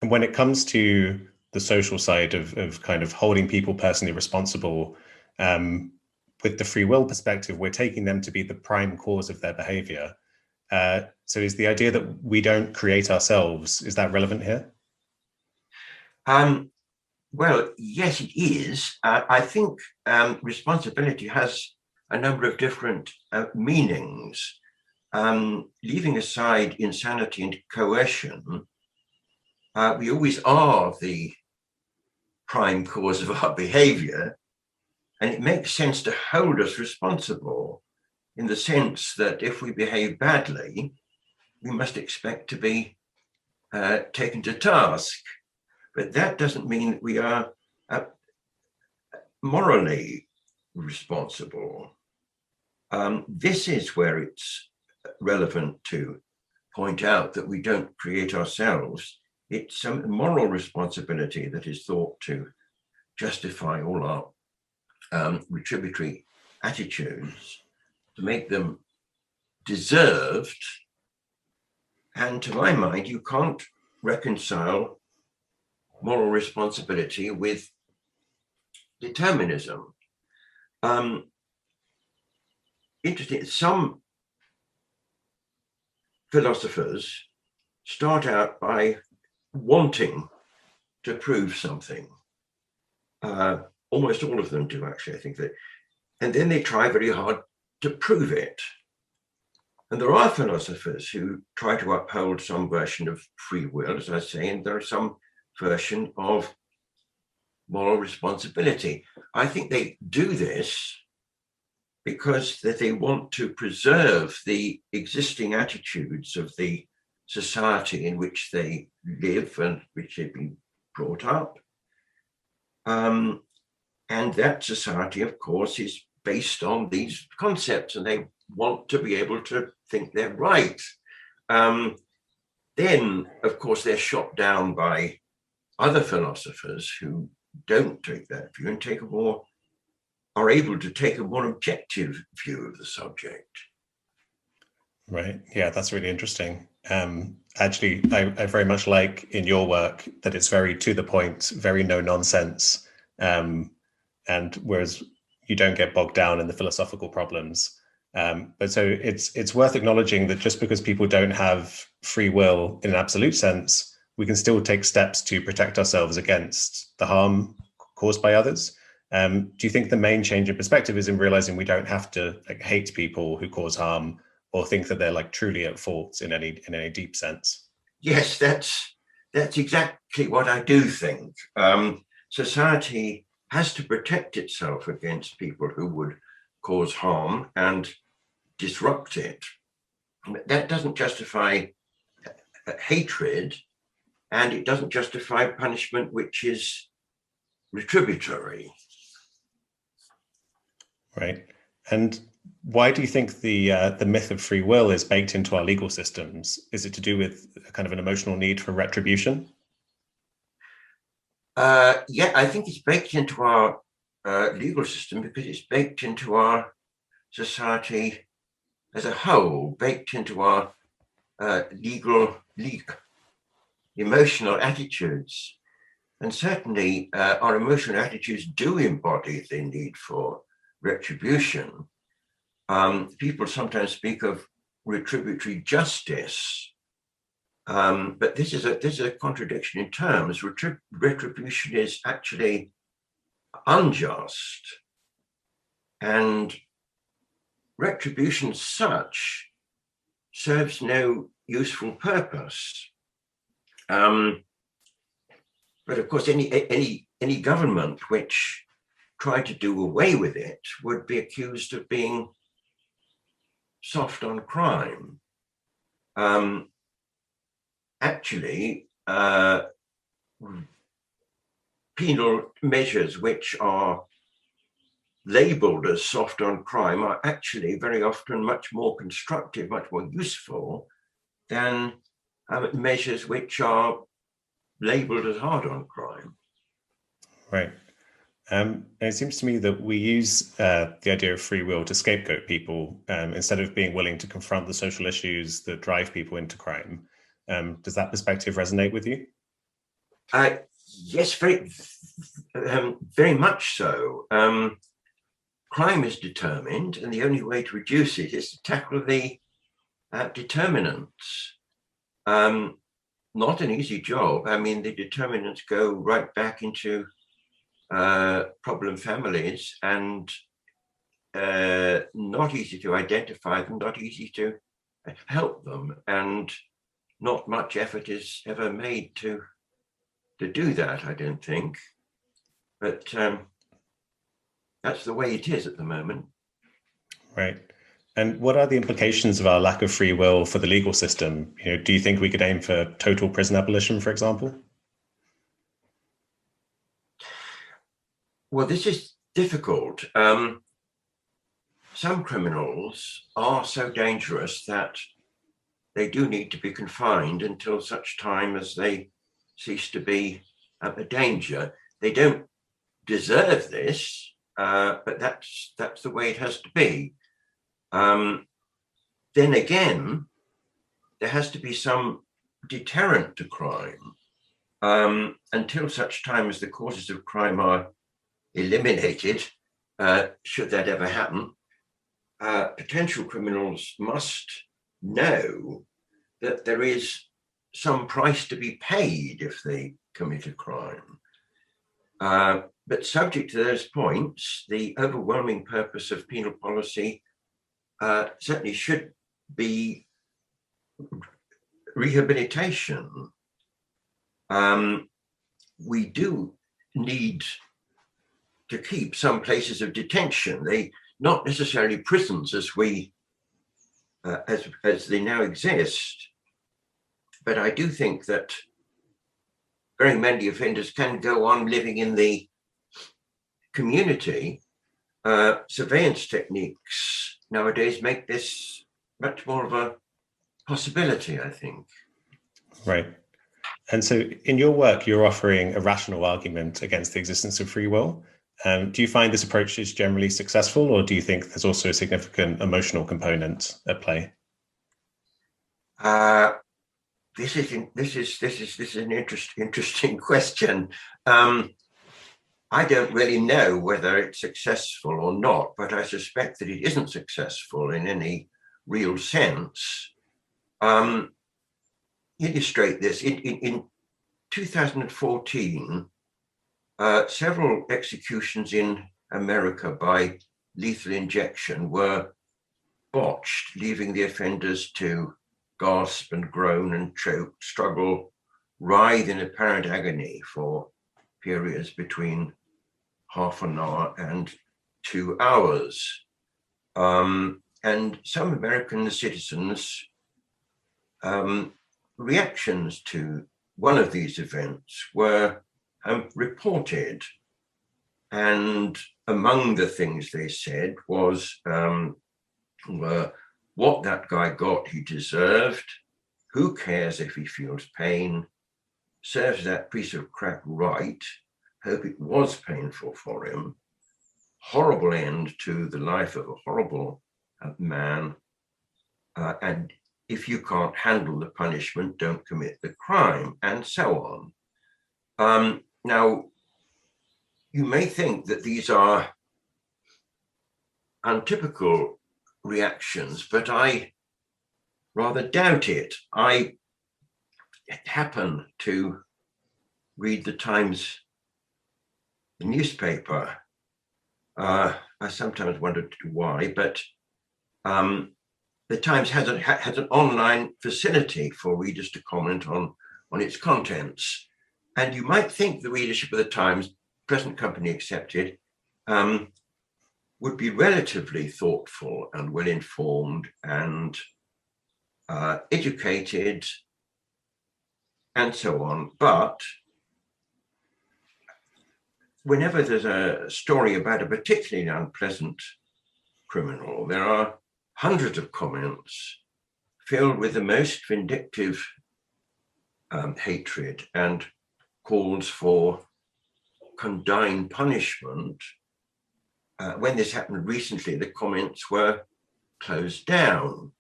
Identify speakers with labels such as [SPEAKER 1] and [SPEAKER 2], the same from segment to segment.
[SPEAKER 1] And when it comes to the social side of kind of holding people personally responsible, with the free will perspective, we're taking them to be the prime cause of their behavior. So is the idea that we don't create ourselves, is that relevant here?
[SPEAKER 2] Well, yes, it is. I think responsibility has a number of different meanings. Leaving aside insanity and coercion, we always are the prime cause of our behavior, and it makes sense to hold us responsible in the sense that if we behave badly, we must expect to be taken to task. But that doesn't mean that we are morally responsible. This is where it's relevant to point out that we don't create ourselves. It's some moral responsibility that is thought to justify all our retributory attitudes, to make them deserved. And to my mind, you can't reconcile moral responsibility with determinism. Interesting, some philosophers start out by wanting to prove something. Almost all of them do, actually, I think that. And then they try very hard to prove it. And there are philosophers who try to uphold some version of free will, as I say, and there are some version of moral responsibility. I think they do this because that they want to preserve the existing attitudes of the society in which they live and which they've been brought up. And that society, of course, is based on these concepts, and they want to be able to think they're right. Then, of course, they're shot down by other philosophers who don't take that view and are able to take a more objective view of the subject.
[SPEAKER 1] Right. Yeah, that's really interesting. Actually, I very much like in your work that it's very to the point, very no nonsense. And whereas you don't get bogged down in the philosophical problems. But so it's worth acknowledging that just because people don't have free will in an absolute sense, we can still take steps to protect ourselves against the harm caused by others. Do you think the main change in perspective is in realizing we don't have to hate people who cause harm or think that they're truly at fault in any deep sense?
[SPEAKER 2] Yes, that's exactly what I do think. Society has to protect itself against people who would cause harm and disrupt it. That doesn't justify hatred, and it doesn't justify punishment which is retributory.
[SPEAKER 1] Right. And why do you think the myth of free will is baked into our legal systems? Is it to do with kind of an emotional need for retribution?
[SPEAKER 2] Yeah, I think it's baked into our legal system because it's baked into our society as a whole, baked into our legal emotional attitudes. And certainly our emotional attitudes do embody the need for retribution. People sometimes speak of retributory justice, but this is a contradiction in terms. Retribution is actually unjust, and retribution as such serves no useful purpose. But of course, any government which tried to do away with it would be accused of being soft on crime. Actually, penal measures which are labeled as soft on crime are actually very often much more constructive, much more useful than measures which are labeled as hard on crime.
[SPEAKER 1] Right. And it seems to me that we use the idea of free will to scapegoat people instead of being willing to confront the social issues that drive people into crime. Does that perspective resonate with you?
[SPEAKER 2] Yes, very much so. Crime is determined, and the only way to reduce it is to tackle the determinants. Not an easy job. I mean, the determinants go right back into problem families, and not easy to identify them, not easy to help them, and not much effort is ever made to do that, I don't think. But that's the way it is at the moment.
[SPEAKER 1] Right. And what are the implications of our lack of free will for the legal system? Do you think we could aim for total prison abolition, for example?
[SPEAKER 2] Well, this is difficult. Some criminals are so dangerous that they do need to be confined until such time as they cease to be a danger. They don't deserve this, but that's the way it has to be. Then again, there has to be some deterrent to crime until such time as the causes of crime are eliminated, should that ever happen. Potential criminals must know that there is some price to be paid if they commit a crime. But subject to those points, the overwhelming purpose of penal policy certainly should be rehabilitation. We do need to keep some places of detention. They not necessarily prisons as we as they now exist, but I do think that very many offenders can go on living in the community. Surveillance techniques nowadays make this much more of a possibility, I think.
[SPEAKER 1] Right. And so in your work, you're offering a rational argument against the existence of free will. Do you find this approach is generally successful, or do you think there's also a significant emotional component at play?
[SPEAKER 2] This is an interesting question. I don't really know whether it's successful or not, but I suspect that it isn't successful in any real sense. Illustrate this in 2014. Several executions in America by lethal injection were botched, leaving the offenders to gasp and groan and choke, struggle, writhe in apparent agony for periods between half an hour and 2 hours. And some American citizens' reactions to one of these events were reported, and among the things they said was what that guy got he deserved, who cares if he feels pain, serves that piece of crap right, hope it was painful for him, horrible end to the life of a horrible man, and if you can't handle the punishment, don't commit the crime, and so on. Now, you may think that these are untypical reactions, but I rather doubt it. I happen to read the Times, the newspaper. I sometimes wondered why, but the Times has an online facility for readers to comment on its contents. And you might think the readership of the Times, present company accepted, would be relatively thoughtful and well-informed and educated and so on. But whenever there's a story about a particularly unpleasant criminal, there are hundreds of comments filled with the most vindictive hatred and calls for condign punishment. When this happened recently, the comments were closed down,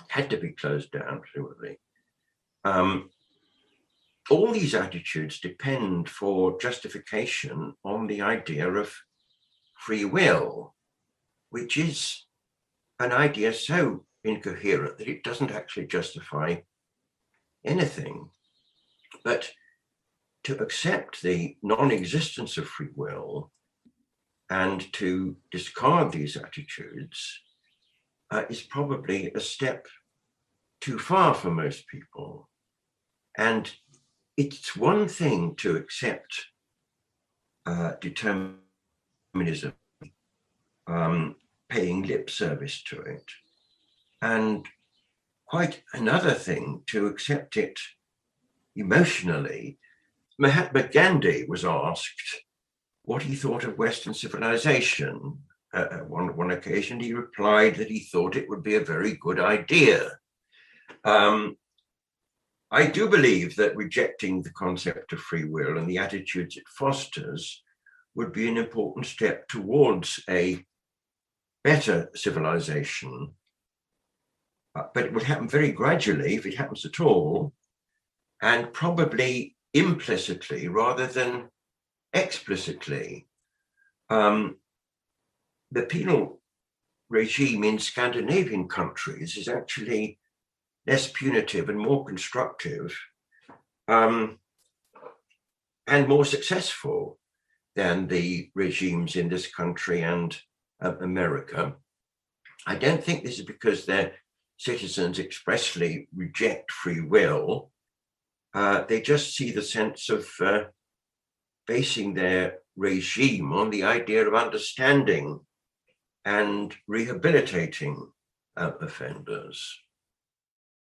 [SPEAKER 2] had to be closed down, presumably. all these attitudes depend for justification on the idea of free will, which is an idea so incoherent that it doesn't actually justify anything. But to accept the non-existence of free will and to discard these attitudes is probably a step too far for most people. And it's one thing to accept determinism, paying lip service to it, and quite another thing to accept it emotionally. Mahatma Gandhi was asked what he thought of Western civilization. At one occasion, he replied that he thought it would be a very good idea. I do believe that rejecting the concept of free will and the attitudes it fosters would be an important step towards a better civilization. But it would happen very gradually, if it happens at all, and probably implicitly rather than explicitly. The penal regime in Scandinavian countries is actually less punitive and more constructive, and more successful than the regimes in this country and America. I don't think this is because their citizens expressly reject free will. They just see the sense of basing their regime on the idea of understanding and rehabilitating offenders.